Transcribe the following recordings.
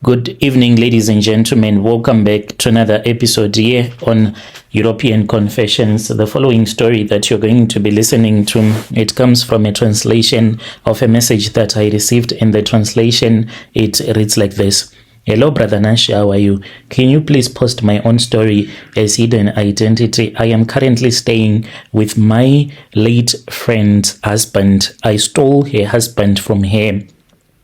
Good evening, ladies and gentlemen. Welcome back to another episode here on European Confessions. The following story that you're going to be listening to, it comes from a translation of a message that I received. In the translation, it reads like this. Hello, Brother Nash, how are you? Can you please post my own story as hidden identity? I am currently staying with my late friend's husband. I stole her husband from her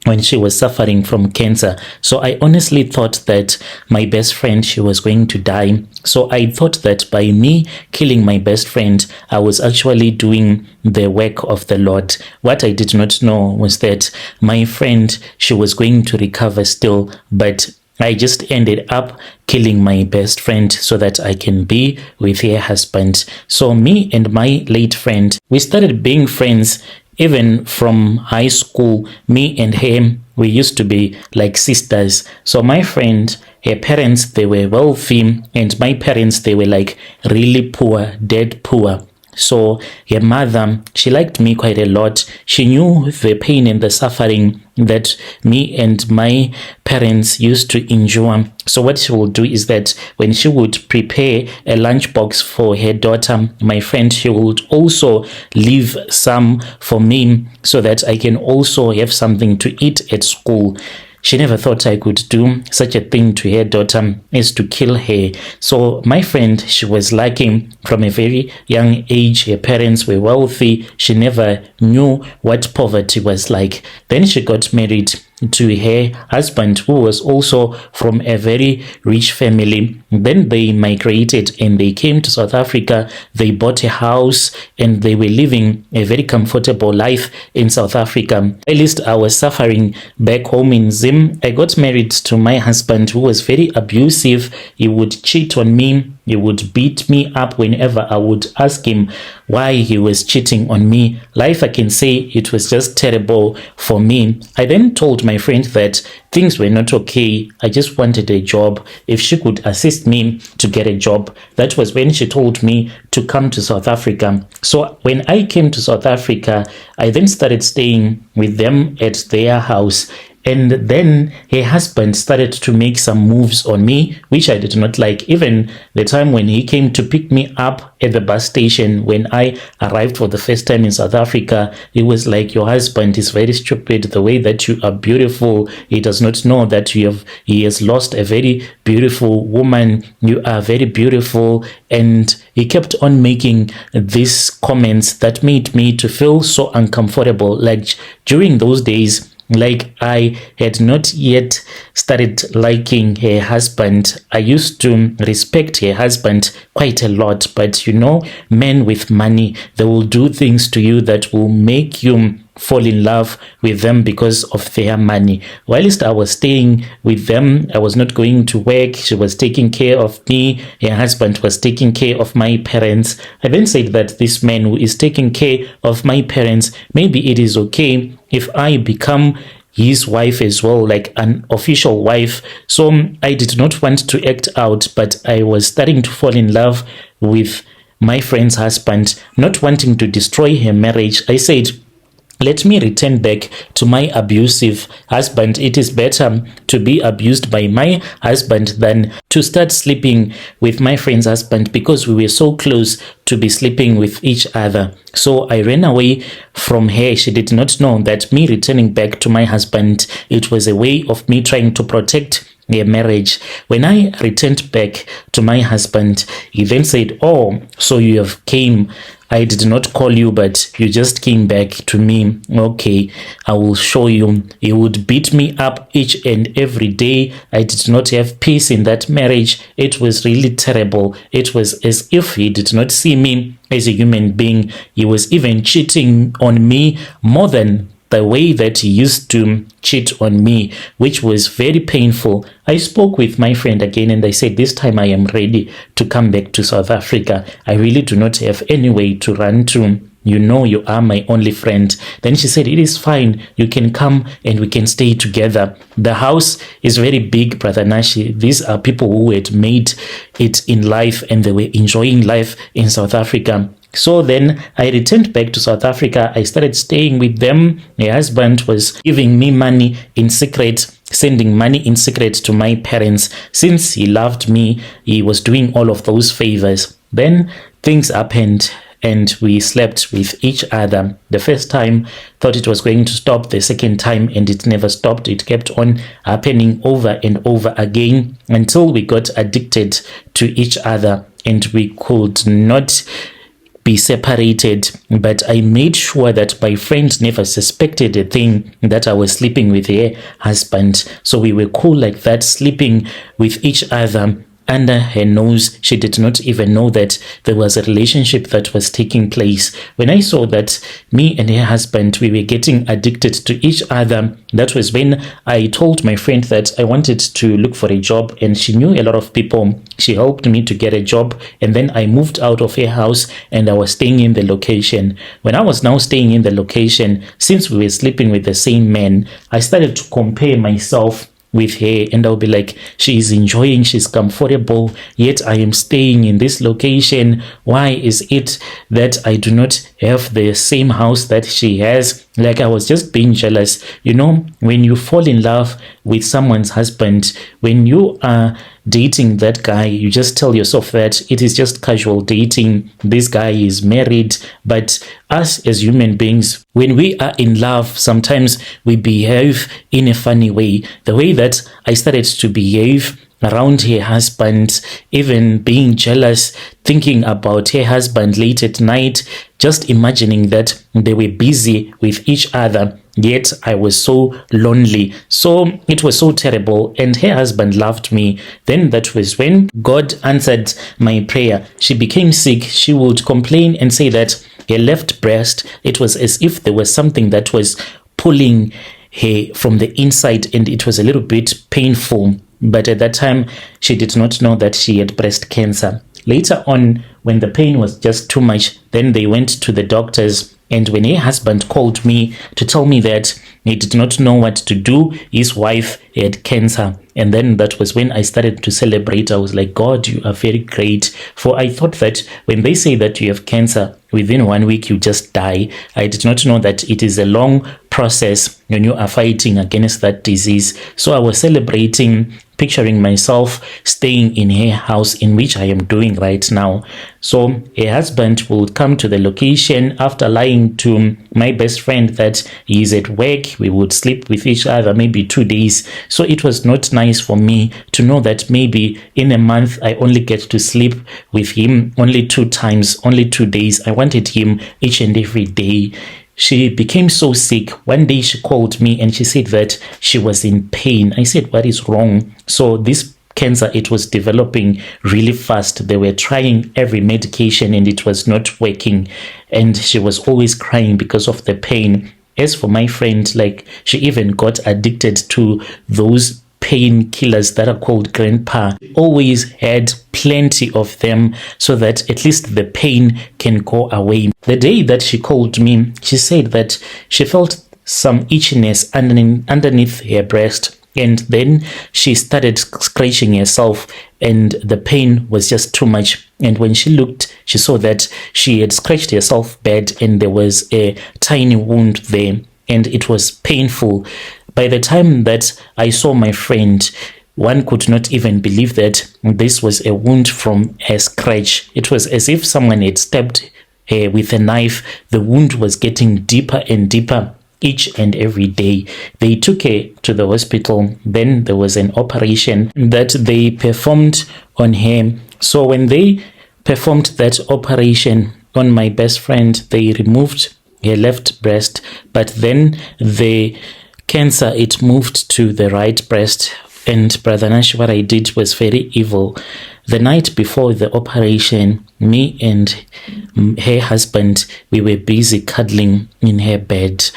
when she was suffering from cancer. So I honestly thought that my best friend, she was going to die. So I thought that by me killing my best friend, I was actually doing the work of the Lord. What I did not know was that my friend, she was going to recover still, but I just ended up killing my best friend so that I can be with her husband. So me and my late friend, we started being friends even from high school. Me and him, we used to be like sisters. So my friend, her parents, they were wealthy, and my parents, they were like really poor, dead poor. So her mother, she liked me quite a lot. She knew the pain and the suffering that me and my parents used to endure. So what she would do is that when she would prepare a lunchbox for her daughter, my friend, she would also leave some for me so that I can also have something to eat at school. She never thought I could do such a thing to her daughter as to kill her. So my friend, she was lucky from a very young age. Her parents were wealthy. She never knew what poverty was like. Then she got married to her husband, who was also from a very rich family. Then they migrated and they came to South Africa. They bought a house and they were living a very comfortable life in South Africa. At least I was suffering back home in Zim. I got married to my husband, who was very abusive. He would cheat on me. He would beat me up whenever I would ask him why he was cheating on me. Life, I can say, it was just terrible for me. I then told my friend that things were not okay. I just wanted a job. If she could assist me to get a job. That was when she told me to come to South Africa. So when I came to South Africa, I then started staying with them at their house. And then her husband started to make some moves on me, which I did not like. Even the time when he came to pick me up at the bus station, when I arrived for the first time in South Africa, he was like, your husband is very stupid. The way that you are beautiful, he does not know that he has lost a very beautiful woman. You are very beautiful. And he kept on making these comments that made me to feel so uncomfortable. Like during those days, like I had not yet started liking her husband. I used to respect her husband quite a lot, but you know, men with money, they will do things to you that will make you fall in love with them because of their money. Whilst I was staying with them, I was not going to work. She was taking care of me. Her husband was taking care of my parents. I then said that this man who is taking care of my parents, maybe it is okay if I become his wife as well, like an official wife. So I did not want to act out, but I was starting to fall in love with my friend's husband, not wanting to destroy her marriage. I said, let me return back to my abusive husband. It is better to be abused by my husband than to start sleeping with my friend's husband, because we were so close to be sleeping with each other. So I ran away from her. She did not know that me returning back to my husband, it was a way of me trying to protect their marriage. When I returned back to my husband, he then said, oh, so you have came. I did not call you, but you just came back to me. Okay, I will show you. He would beat me up each and every day. I did not have peace in that marriage. It was really terrible. It was as if he did not see me as a human being. He was even cheating on me more than the way that he used to cheat on me, which was very painful. I spoke with my friend again and I said, this time I am ready to come back to South Africa. I really do not have any way to run to. You know, you are my only friend. Then she said, it is fine. You can come and we can stay together. The house is very big, Brother Nashi. These are people who had made it in life and they were enjoying life in South Africa. So then I returned back to South Africa. I started staying with them. My husband was giving me money in secret, sending money in secret to my parents. Since he loved me, he was doing all of those favors. Then things happened and we slept with each other. The first time, thought it was going to stop. The second time, and it never stopped. It kept on happening over and over again until we got addicted to each other and we could not be separated. But I made sure that my friend never suspected a thing, that I was sleeping with her husband. So we were cool like that, sleeping with each other under her nose. She did not even know that there was a relationship that was taking place. When I saw that me and her husband, we were getting addicted to each other, that was when I told my friend that I wanted to look for a job, and she knew a lot of people. She helped me to get a job, and then I moved out of her house and I was staying in the location. When I was now staying in the location, since we were sleeping with the same man, I started to compare myself with her, and I'll be like, she is enjoying, she's comfortable, yet I am staying in this location. Why is it that I do not have the same house that she has? Like, I was just being jealous. You know, when you fall in love with someone's husband, when you are dating that guy, you just tell yourself that it is just casual dating. This guy is married. But us as human beings, when we are in love, sometimes we behave in a funny way. The way that I started to behave around her husband, even being jealous, thinking about her husband late at night, just imagining that they were busy with each other, yet I was so lonely. So it was so terrible, and her husband loved me. Then that was when God answered my prayer. She became sick. She would complain and say that her left breast, it was as if there was something that was pulling her from the inside, and it was a little bit painful. But at that time, she did not know that she had breast cancer. Later on, when the pain was just too much, then they went to the doctors. And when her husband called me to tell me that he did not know what to do, his wife had cancer. And then that was when I started to celebrate. I was like, God, you are very great. For I thought that when they say that you have cancer, within 1 week you just die. I did not know that it is a long process when you are fighting against that disease. So I was celebrating, picturing myself staying in her house, in which I am doing right now. So her husband would come to the location after lying to my best friend that he is at work. We would sleep with each other maybe 2 days. So it was not nice for me to know that maybe in a month I only get to sleep with him only 2 times, only 2 days. I wanted him each and every day. She became so sick. One day she called me and she said that she was in pain. I said, what is wrong? So this cancer, it was developing really fast. They were trying every medication and it was not working. And she was always crying because of the pain. As for my friend, like, she even got addicted to those painkillers that are called grandpa. Always had plenty of them so that at least the pain can go away. The day that she called me, she said that she felt some itchiness underneath her breast, and then she started scratching herself and the pain was just too much. And when she looked, she saw that she had scratched herself bad and there was a tiny wound there and it was painful. By the time that I saw my friend, one could not even believe that this was a wound from a scratch. It was as if someone had stabbed her with a knife. The wound was getting deeper and deeper each and every day. They took her to the hospital. Then there was an operation that they performed on her. So when they performed that operation on my best friend, they removed her left breast, but then the cancer, it moved to the right breast. And Brother Nash, what I did was very evil. The night before the operation, me and her husband, we were busy cuddling in her bed.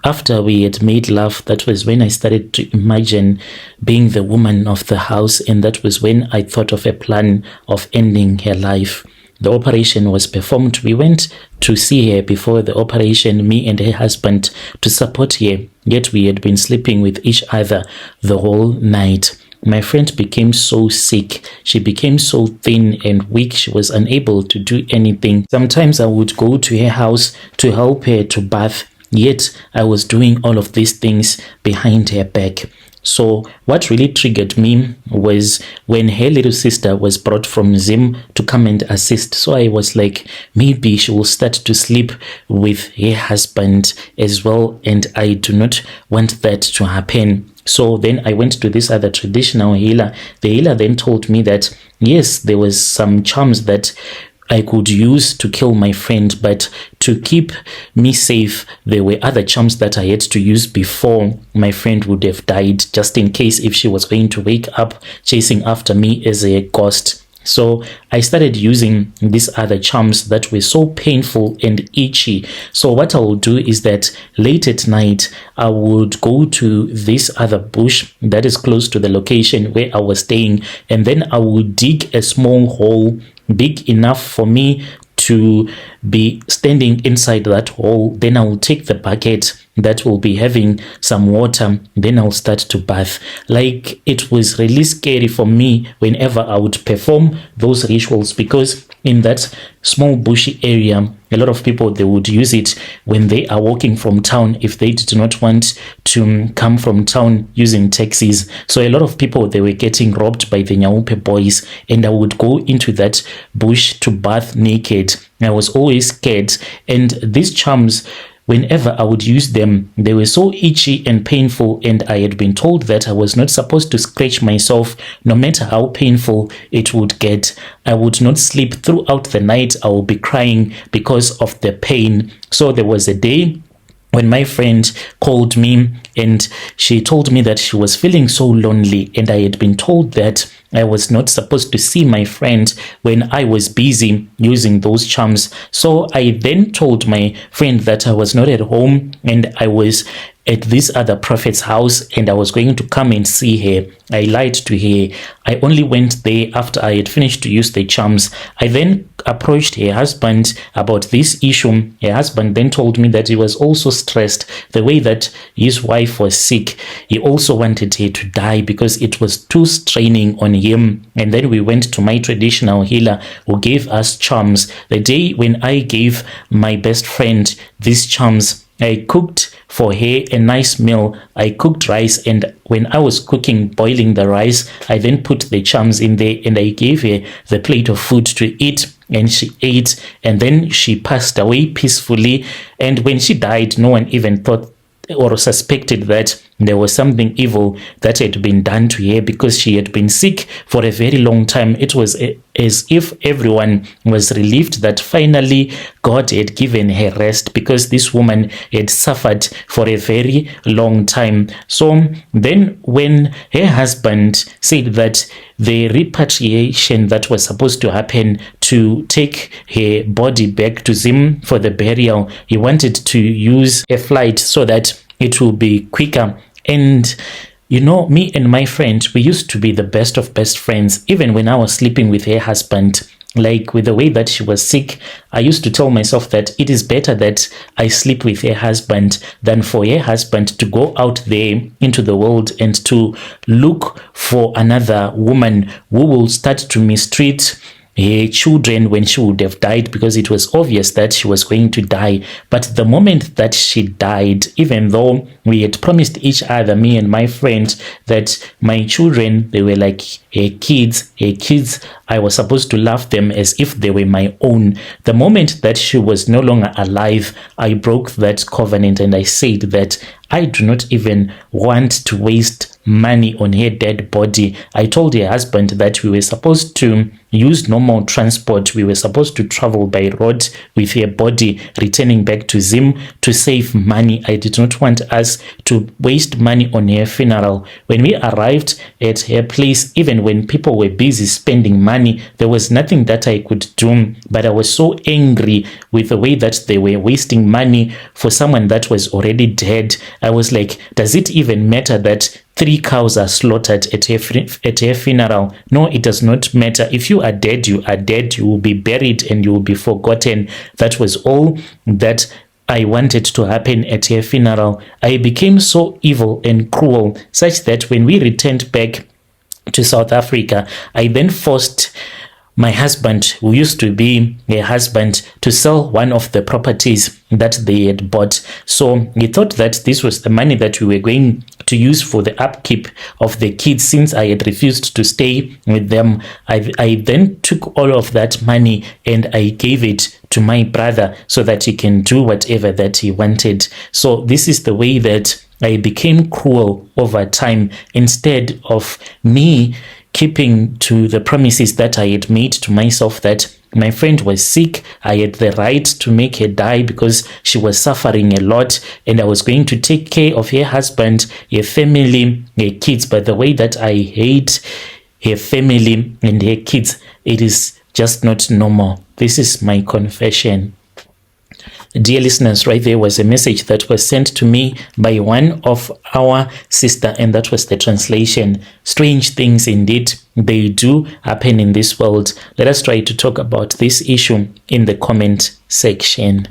After we had made love, that was when I started to imagine being the woman of the house, and that was when I thought of a plan of ending her life. The operation was performed. We went to see her before the operation, me and her husband, to support her. Yet we had been sleeping with each other the whole night. My friend became so sick. She became so thin and weak. She was unable to do anything. Sometimes I would go to her house to help her to bath. Yet I was doing all of these things behind her back. So what really triggered me was when her little sister was brought from Zim to come and assist. So I was like, maybe she will start to sleep with her husband as well, and I do not want that to happen. So then I went to this other traditional healer. The healer then told me that yes, there was some charms that I could use to kill my friend, but to keep me safe, there were other charms that I had to use before my friend would have died, just in case if she was going to wake up chasing after me as a ghost. So I started using these other charms that were so painful and itchy. So what I will do is that late at night, I would go to this other bush that is close to the location where I was staying, and then I would dig a small hole big enough for me to be standing inside that hole. Then I will take the bucket that will be having some water, then I'll start to bath. Like, it was really scary for me whenever I would perform those rituals, because in that small bushy area, a lot of people, they would use it when they are walking from town, if they did not want to come from town using taxis. So a lot of people, they were getting robbed by the Nyaupe boys, and I would go into that bush to bath naked. I was always scared, and these charms, whenever I would use them, they were so itchy and painful, and I had been told that I was not supposed to scratch myself no matter how painful it would get. I would not sleep throughout the night. I would be crying because of the pain. So there was a day when my friend called me and she told me that she was feeling so lonely, and I had been told that I was not supposed to see my friend when I was busy using those charms. So I then told my friend that I was not at home and I was at this other prophet's house and I was going to come and see her. I lied to her. I only went there after I had finished to use the charms. I then approached her husband about this issue. Her husband then told me that he was also stressed the way that his wife was sick. He also wanted her to die because it was too straining on him. And then we went to my traditional healer who gave us charms. The day when I gave my best friend these charms, I cooked for her a nice meal. I cooked rice, and when I was boiling the rice, I then put the charms in there and I gave her the plate of food to eat, and she ate, and then she passed away peacefully. And when she died, no one even thought or suspected that there was something evil that had been done to her, because she had been sick for a very long time. It was as if everyone was relieved that finally God had given her rest, because this woman had suffered for a very long time. So then when her husband said that the repatriation that was supposed to happen to take her body back to Zim for the burial, he wanted to use a flight so that it will be quicker. And you know, me and my friend, we used to be the best of best friends. Even when I was sleeping with her husband, like with the way that she was sick, I used to tell myself that it is better that I sleep with her husband than for her husband to go out there into the world and to look for another woman who will start to mistreat her children when she would have died, because it was obvious that she was going to die. But the moment that she died, even though we had promised each other, me and my friend, that my children, they were like her kids, I was supposed to love them as if they were my own. The moment that she was no longer alive, I broke that covenant and I said that I do not even want to waste money on her dead body. I told her husband that we were supposed to use normal transport. We were supposed to travel by road with her body returning back to Zim to save money. I did not want us to waste money on her funeral. When we arrived at her place, even when people were busy spending money, there was nothing that I could do. But I was so angry with the way that they were wasting money for someone that was already dead. I was like, does it even matter that 3 cows are slaughtered at her funeral? No, it does not matter. If you are dead, you are dead. You will be buried and you will be forgotten. That was all that I wanted to happen at her funeral. I became so evil and cruel, such that when we returned back to South Africa, I then forced my husband, who used to be a husband, to sell one of the properties that they had bought. So he thought that this was the money that we were going to use for the upkeep of the kids, since I had refused to stay with them. I then took all of that money and I gave it to my brother so that he can do whatever that he wanted. So this is the way that I became cruel over time, instead of me keeping to the promises that I had made to myself, that my friend was sick, I had the right to make her die because she was suffering a lot, and I was going to take care of her husband, her family, her kids. But the way that I hate her family and her kids, it is just not normal. This is my confession. Dear listeners, right there was a message that was sent to me by one of our sister, and that was the translation. Strange things indeed, they do happen in this world. Let us try to talk about this issue in the comment section.